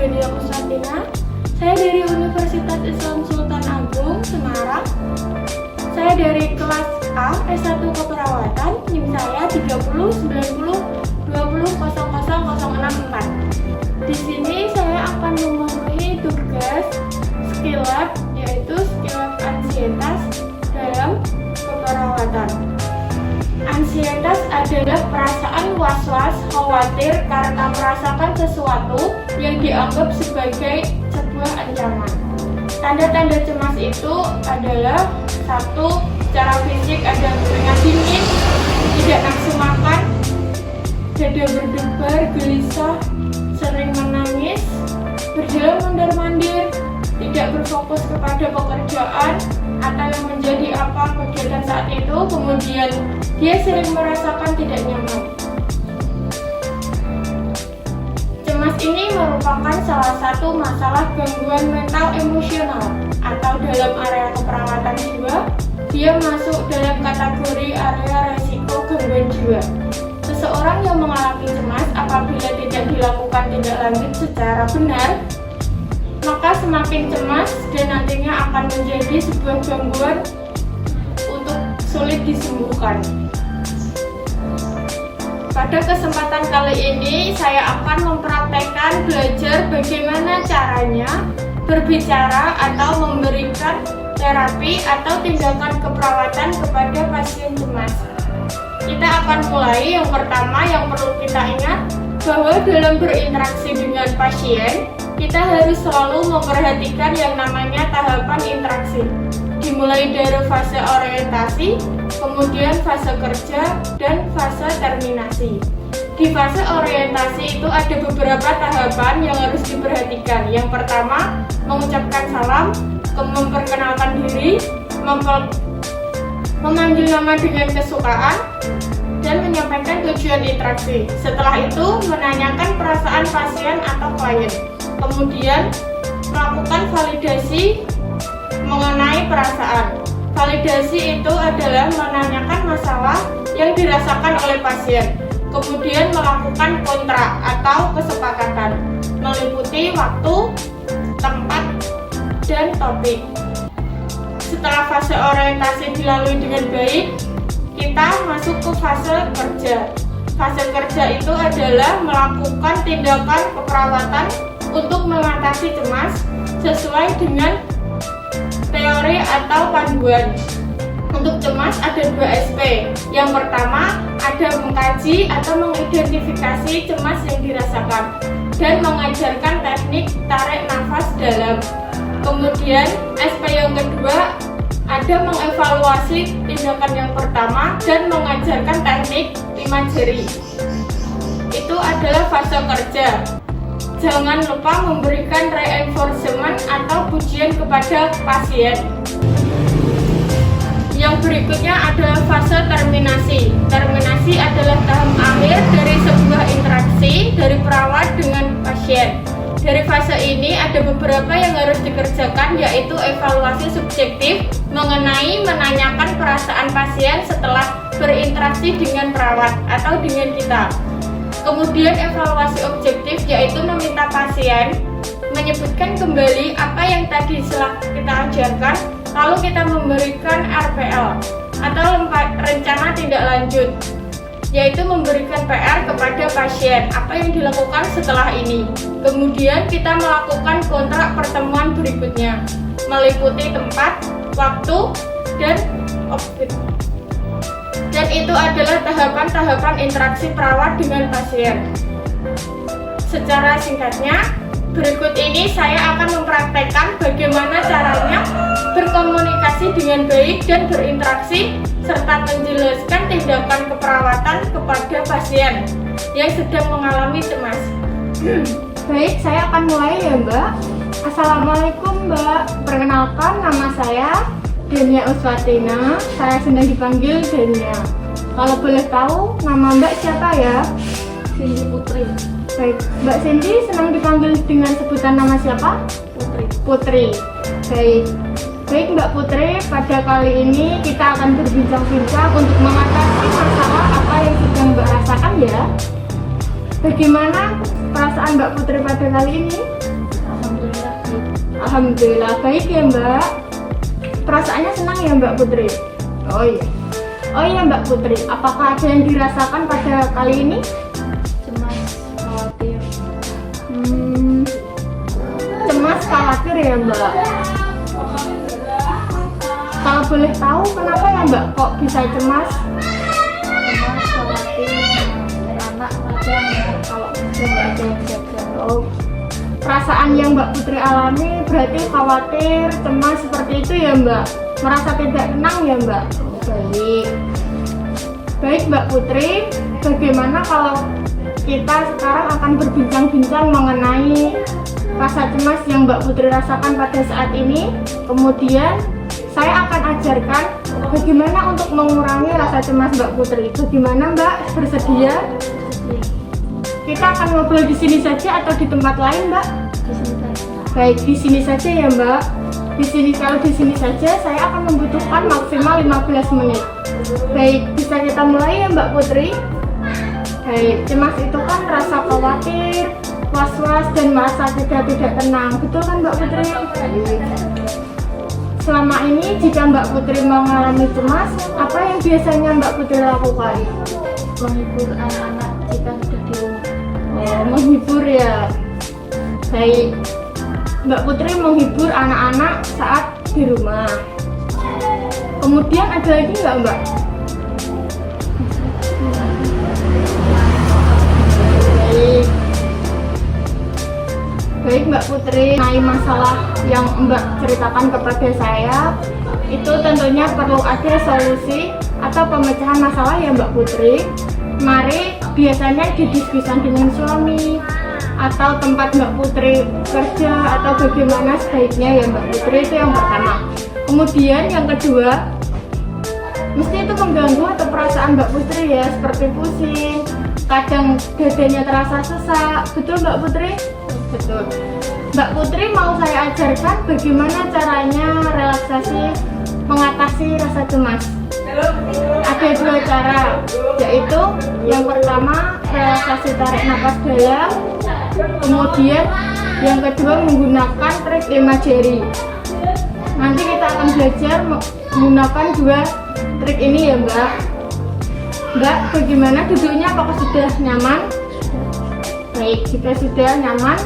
Delia Kuswatina. Saya dari Universitas Islam Sultan Agung, Semarang. Saya dari kelas A, S1 Keperawatan, NIM saya 309020000064. Di sini saya akan memenuhi tugas skill lab, yaitu skill lab ansietas dalam keperawatan. Ansietas adalah perasaan was-was, khawatir karena merasakan sesuatu yang dianggap sebagai sebuah ancaman. Tanda-tanda cemas itu adalah: 1. Secara fisik ada keringat dingin, tidak nafsu makan, dada berdebar, gelisah, sering menangis, berjalan mondar-mandir, tidak berfokus kepada pekerjaan atau yang menjadi apa kegiatan saat itu, kemudian dia sering merasakan tidak nyaman. Cemas ini merupakan salah satu masalah gangguan mental emosional atau dalam area keperawatan jiwa, dia masuk dalam kategori area resiko gangguan jiwa. Seseorang yang mengalami cemas apabila tidak dilakukan tindak lanjut secara benar, maka semakin cemas dan nantinya akan menjadi sebuah gangguan untuk sulit disembuhkan. Pada kesempatan kali ini saya akan mempraktekkan belajar bagaimana caranya berbicara atau memberikan terapi atau tindakan keperawatan kepada pasien cemas. Kita akan mulai. Yang pertama yang perlu kita ingat bahwa dalam berinteraksi dengan pasien, kita harus selalu memperhatikan yang namanya tahapan interaksi. Dimulai dari fase orientasi, kemudian fase kerja, dan fase terminasi. Di fase orientasi itu ada beberapa tahapan yang harus diperhatikan. Yang pertama, mengucapkan salam, memperkenalkan diri, memanggil nama dengan kesukaan, dan menyampaikan tujuan interaksi. Setelah itu, menanyakan perasaan pasien atau klien. Kemudian, melakukan validasi mengenai perasaan. Validasi itu adalah menanyakan masalah yang dirasakan oleh pasien. Kemudian melakukan kontrak atau kesepakatan, meliputi waktu, tempat, dan topik. Setelah fase orientasi dilalui dengan baik, kita masuk ke fase kerja. Fase kerja itu adalah melakukan tindakan keperawatan untuk mengatasi cemas sesuai dengan teori atau panduan. Untuk cemas ada 2 SP. Yang pertama ada mengkaji atau mengidentifikasi cemas yang dirasakan dan mengajarkan teknik tarik nafas dalam. Kemudian SP yang kedua ada mengevaluasi tindakan yang pertama dan mengajarkan teknik 5 jari. Itu adalah fase kerja. Jangan lupa memberikan reinforcement atau pujian kepada pasien. Yang berikutnya adalah fase terminasi. Terminasi adalah tahap akhir dari sebuah interaksi dari perawat dengan pasien. Dari fase ini ada beberapa yang harus dikerjakan, yaitu evaluasi subjektif mengenai menanyakan perasaan pasien setelah berinteraksi dengan perawat atau dengan kita. Kemudian evaluasi objektif, yaitu meminta pasien menyebutkan kembali apa yang tadi kita ajarkan, lalu kita memberikan RPL atau rencana tindak lanjut, yaitu memberikan PR kepada pasien apa yang dilakukan setelah ini. Kemudian kita melakukan kontrak pertemuan berikutnya, meliputi tempat, waktu, dan objek. Dan itu adalah tahapan-tahapan interaksi perawat dengan pasien. Secara singkatnya, berikut ini saya akan mempraktekkan bagaimana caranya berkomunikasi dengan baik dan berinteraksi serta menjelaskan tindakan keperawatan kepada pasien yang sedang mengalami cemas. Baik, saya akan mulai ya Mbak. Assalamualaikum Mbak, perkenalkan nama saya Delia Kuswatina, saya sedang dipanggil Delia. Kalau boleh tahu nama Mbak siapa ya? Cindy Putri. Baik, Mbak Cindy senang dipanggil dengan sebutan nama siapa? Putri. Putri. Baik Mbak Putri, pada kali ini kita akan berbincang-bincang untuk mengatasi masalah apa yang sedang Mbak rasakan ya. Bagaimana perasaan Mbak Putri pada kali ini? Alhamdulillah baik ya Mbak. Perasaannya senang ya Mbak Putri? Oh iya. Oh iya Mbak Putri, apakah ada yang dirasakan pada kali ini? Cemas, khawatir. Cemas, khawatir ya Mbak. Kalau boleh tahu kenapa ya Mbak kok bisa cemas? Cemas, khawatir, anak kadang kalau nggak ada yang jaga. Oh, perasaan yang Mbak Putri alami berarti khawatir, cemas seperti itu ya Mbak? Merasa tidak tenang ya Mbak? Baik. Baik Mbak Putri, bagaimana kalau kita sekarang akan berbincang-bincang mengenai rasa cemas yang Mbak Putri rasakan pada saat ini. Kemudian saya akan ajarkan bagaimana untuk mengurangi rasa cemas Mbak Putri. Bagaimana Mbak? Bersedia? Kita akan ngobrol di sini saja atau di tempat lain Mbak? Di sini saja. Baik, di sini saja ya Mbak. Di sini, kalau di sini saja saya akan membutuhkan maksimal 15 menit. Baik, bisa kita mulai ya Mbak Putri? Baik, cemas itu kan rasa khawatir, was-was dan merasa tidak tenang. Betul kan Mbak Putri? Selama ini jika Mbak Putri mengalami cemas, apa yang biasanya Mbak Putri lakukan? Menghibur anak-anak jika sudah di rumah. Oh, menghibur ya. Baik, Mbak Putri menghibur anak-anak saat di rumah. Kemudian ada lagi nggak Mbak? Baik. Baik Mbak Putri, mengenai masalah yang Mbak ceritakan kepada saya, itu tentunya perlu ada solusi atau pemecahan masalah ya Mbak Putri. Mari biasanya didiskusikan dengan suami atau tempat Mbak Putri kerja atau bagaimana sebaiknya ya Mbak Putri, itu yang pertama. Kemudian yang kedua, mesti itu mengganggu atau perasaan Mbak Putri ya, seperti pusing, kadang dadanya terasa sesak. Betul Mbak Putri? Betul. Mbak Putri mau saya ajarkan bagaimana caranya relaksasi mengatasi rasa cemas. Ada dua cara, yaitu yang pertama relaksasi tarik nafas dalam, kemudian yang kedua menggunakan trik 5 jari. Nanti kita akan belajar menggunakan dua trik ini ya Mbak. Mbak, bagaimana duduknya? Apakah sudah nyaman? Baik, jika sudah nyaman,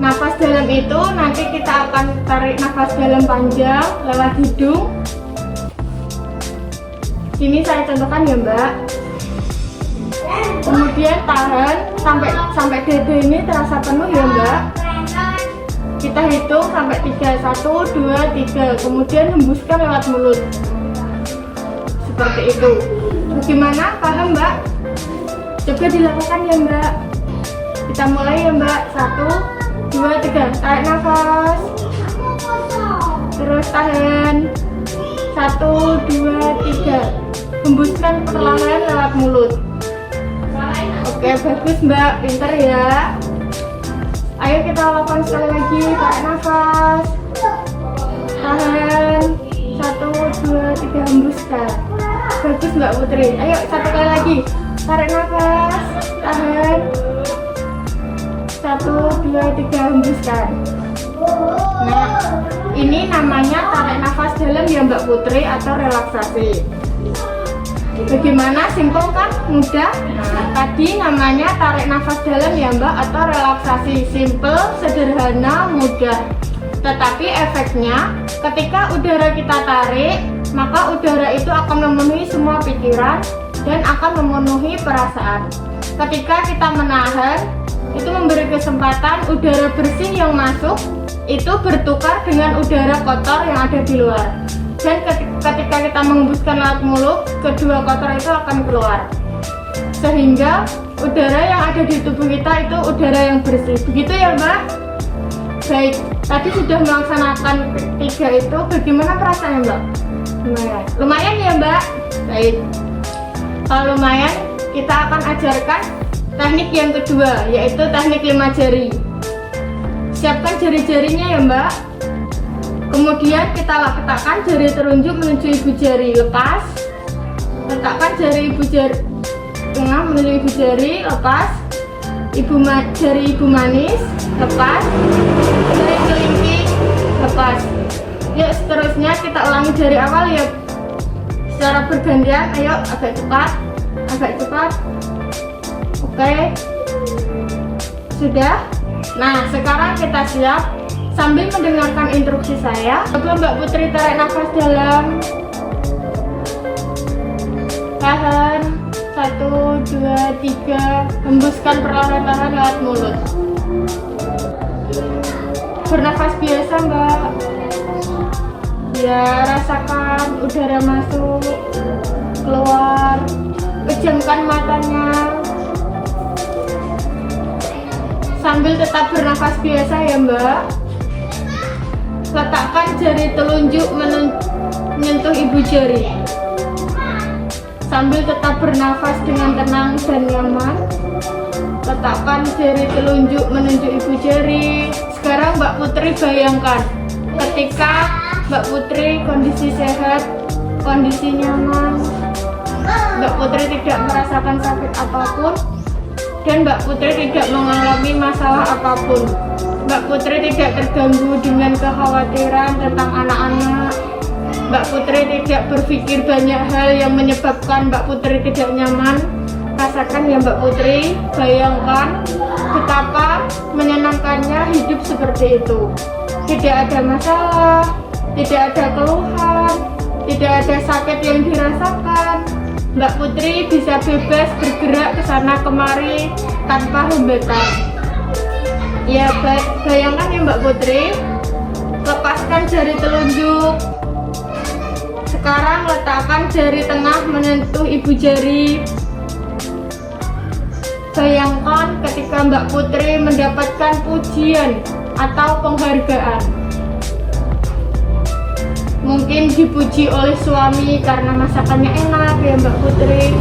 nafas dalam itu nanti kita akan tarik nafas dalam panjang lewat hidung. Ini saya contohkan ya Mbak. Kemudian tahan sampai dada ini terasa penuh ya Mbak. Kita hitung sampai 3, 1, 2, 3. Kemudian hembuskan lewat mulut. Seperti itu. Bagaimana? Paham Mbak? Coba dilakukan ya Mbak. Kita mulai ya Mbak. 1, 2, 3. Tarik nafas. Terus tahan. 1, 2, 3. Hembuskan perlahan lewat mulut. Oke, bagus Mbak, pintar ya. Ayo kita lakukan sekali lagi. Tarik nafas, tahan. 1, 2, 3, hembuskan. Bagus Mbak Putri. Ayo satu kali lagi. Tarik nafas, tahan. 1, 2, 3, hembuskan. Nah, ini namanya tarik nafas dalam ya Mbak Putri atau relaksasi. Bagaimana? Simpel kan? Mudah? Nah, tadi namanya tarik nafas dalam ya Mbak atau relaksasi. Simpel, sederhana, mudah. Tetapi efeknya ketika udara kita tarik, maka udara itu akan memenuhi semua pikiran dan akan memenuhi perasaan. Ketika kita menahan, itu memberi kesempatan udara bersih yang masuk itu bertukar dengan udara kotor yang ada di luar. Dan ketika kita menghembuskan lewat mulut, kedua kotor itu akan keluar. Sehingga udara yang ada di tubuh kita itu udara yang bersih. Begitu ya Mbak? Baik, tadi sudah melaksanakan 3 itu, bagaimana perasaannya Mbak? Lumayan. Lumayan ya Mbak? Baik. Kalau lumayan, kita akan ajarkan teknik yang kedua, yaitu teknik 5 jari. Siapkan jari-jarinya ya Mbak. Kemudian kita letakkan jari telunjuk menuju ibu jari, lepas. Letakkan jari ibu jari tengah menuju ibu jari, lepas. jari ibu manis, lepas. Jari kelingking, lepas. Yuk seterusnya kita ulangi dari awal ya, secara bergantian. Ayo agak cepat, agak cepat. Oke, sudah. Nah sekarang kita siap. Sambil mendengarkan instruksi saya, coba Mbak Putri tarik nafas dalam, tahan, 1, 2, 3, hembuskan perlahan-lahan lewat mulut. Bernafas biasa Mbak. Ya, rasakan udara masuk, keluar, pejamkan matanya. Sambil tetap bernafas biasa ya Mbak. Letakkan jari telunjuk menyentuh ibu jari. Sambil tetap bernafas dengan tenang dan nyaman. Letakkan jari telunjuk menunjuk ibu jari. Sekarang Mbak Putri bayangkan ketika Mbak Putri kondisi sehat, kondisi nyaman, Mbak Putri tidak merasakan sakit apapun, dan Mbak Putri tidak mengalami masalah apapun. Mbak Putri tidak terganggu dengan kekhawatiran tentang anak-anak. Mbak Putri tidak berpikir banyak hal yang menyebabkan Mbak Putri tidak nyaman. Rasakan ya Mbak Putri, bayangkan betapa menyenangkannya hidup seperti itu. Tidak ada masalah, tidak ada keluhan, tidak ada sakit yang dirasakan. Mbak Putri bisa bebas bergerak ke sana kemari tanpa hambatan. Ya, bayangkan ya Mbak Putri, lepaskan jari telunjuk. Sekarang letakkan jari tengah menyentuh ibu jari. Bayangkan ketika Mbak Putri mendapatkan pujian atau penghargaan. Mungkin dipuji oleh suami karena masakannya enak ya Mbak Putri.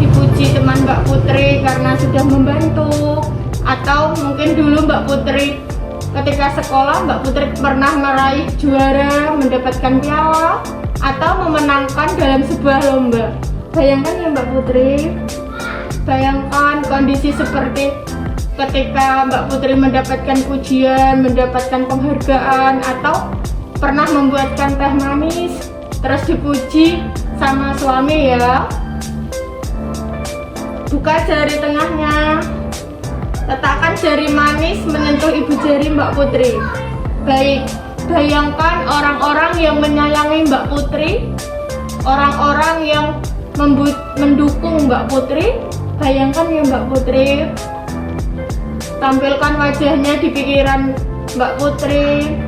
Dipuji teman Mbak Putri karena sudah membantu. Atau mungkin dulu Mbak Putri ketika sekolah Mbak Putri pernah meraih juara, mendapatkan piala, atau memenangkan dalam sebuah lomba. Bayangkan ya Mbak Putri, bayangkan kondisi seperti ketika Mbak Putri mendapatkan pujian, mendapatkan penghargaan, atau pernah membuatkan teh manis terus dipuji sama suami ya. Buka jari tengahnya. Letakkan jari manis menyentuh ibu jari Mbak Putri. Baik, bayangkan orang-orang yang menyayangi Mbak Putri, orang-orang yang mendukung Mbak Putri. Bayangkan ya Mbak Putri. Tampilkan wajahnya di pikiran Mbak Putri.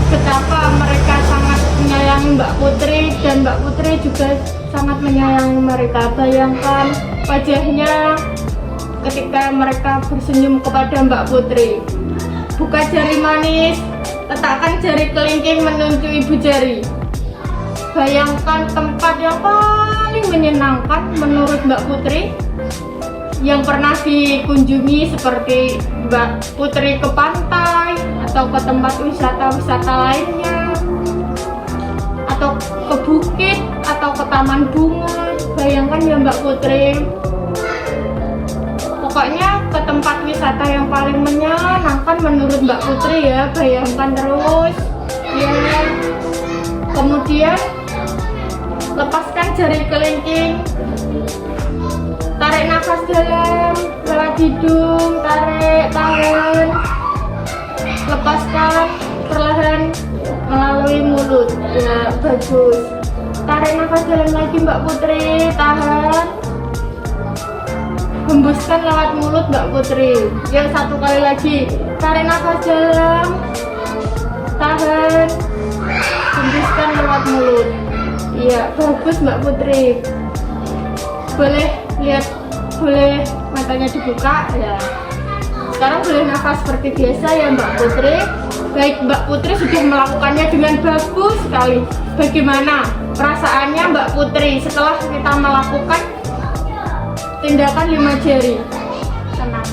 Betapa mereka sangat menyayangi Mbak Putri dan Mbak Putri juga sangat menyayangi mereka. Bayangkan wajahnya ketika mereka bersenyum kepada Mbak Putri. Buka jari manis, letakkan jari kelingking menunjuk ibu jari. Bayangkan tempat yang paling menyenangkan menurut Mbak Putri yang pernah dikunjungi, seperti Mbak Putri ke pantai atau ke tempat wisata-wisata lainnya, atau ke bukit atau ke taman bunga. Bayangkan ya Mbak Putri, pokoknya ke tempat wisata yang paling menyenangkan menurut Mbak Putri ya. Bayangkan terus ya. Kemudian lepaskan jari kelingking, tarik nafas dalam lewat hidung, tarik, tahan, lepaskan perlahan melalui mulut. Ya, bagus. Tarik nafas dalam lagi Mbak Putri, tahan, hembuskan lewat mulut Mbak Putri. Ya, satu kali lagi. Tarik nafas dalam, tahan, hembuskan lewat mulut. Iya, bagus Mbak Putri. Boleh lihat, boleh matanya dibuka ya. Sekarang boleh nafas seperti biasa ya Mbak Putri. Baik, Mbak Putri sudah melakukannya dengan bagus sekali. Bagaimana perasaannya Mbak Putri setelah kita melakukan tindakan 5 jari? Tenang.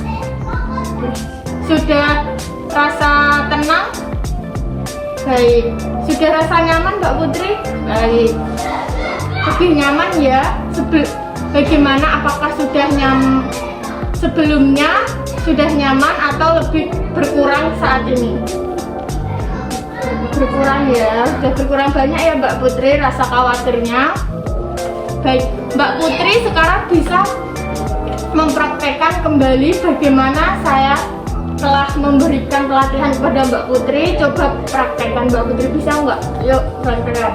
Sudah rasa tenang? Baik. Sudah rasa nyaman Mbak Putri? Baik. Lebih nyaman ya bagaimana, apakah sebelumnya sudah nyaman atau lebih berkurang saat ini? Berkurang ya, sudah berkurang banyak ya Mbak Putri rasa khawatirnya. Baik, Mbak Putri sekarang bisa mempraktekkan kembali bagaimana saya telah memberikan pelatihan kepada Mbak Putri. Coba praktekkan Mbak Putri, bisa nggak? Yuk praktekkan.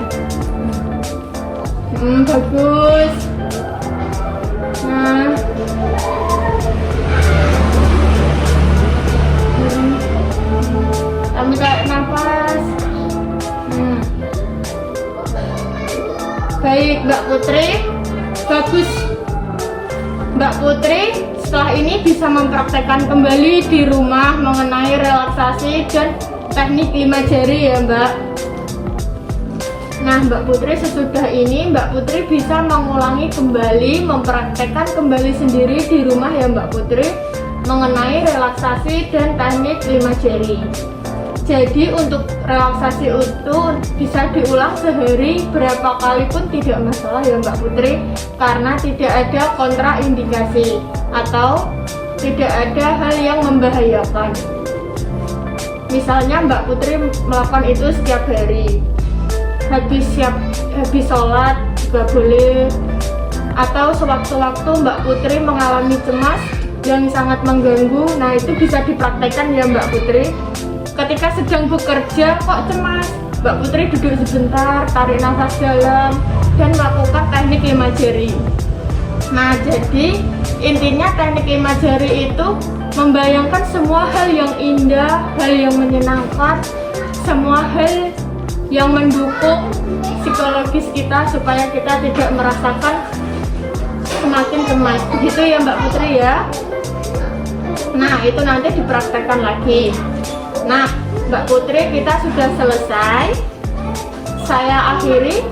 Bagus. Nah, ambil tarik nafas. Baik Mbak Putri, bagus. Mbak Putri setelah ini bisa mempraktekkan kembali di rumah mengenai relaksasi dan teknik 5 jari ya Mbak. Nah Mbak Putri, sesudah ini Mbak Putri bisa mengulangi kembali, mempraktekkan kembali sendiri di rumah ya Mbak Putri mengenai relaksasi dan teknik 5 jari. Jadi untuk relaksasi itu bisa diulang sehari berapa kali pun tidak masalah ya Mbak Putri, karena tidak ada kontraindikasi atau tidak ada hal yang membahayakan. Misalnya Mbak Putri melakukan itu setiap hari, habis sholat juga boleh, atau sewaktu-waktu Mbak Putri mengalami cemas yang sangat mengganggu, nah itu bisa dipraktekkan ya Mbak Putri. Ketika sedang bekerja kok cemas, Mbak Putri duduk sebentar, tarik nafas dalam, dan melakukan teknik 5 jari. Nah jadi intinya teknik 5 jari itu membayangkan semua hal yang indah, hal yang menyenangkan, semua hal yang mendukung psikologis kita supaya kita tidak merasakan semakin cemas. Begitu ya Mbak Putri ya. Nah itu nanti dipraktekkan lagi. Nah Mbak Putri, kita sudah selesai. Saya akhiri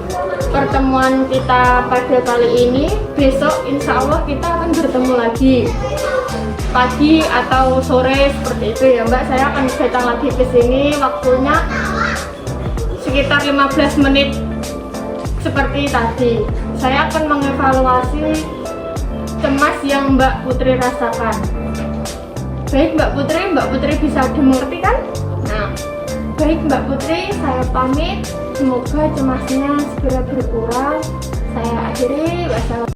pertemuan kita pada kali ini. Besok insya Allah kita akan bertemu lagi pagi atau sore seperti itu ya Mbak. Saya akan datang lagi ke sini, waktunya sekitar 15 menit seperti tadi. Saya akan mengevaluasi cemas yang Mbak Putri rasakan. Baik Mbak Putri bisa dimengerti kan? Nah, baik Mbak Putri, saya pamit. Semoga cemasnya segera berkurang. Saya akhiri. Wassalamualaikum.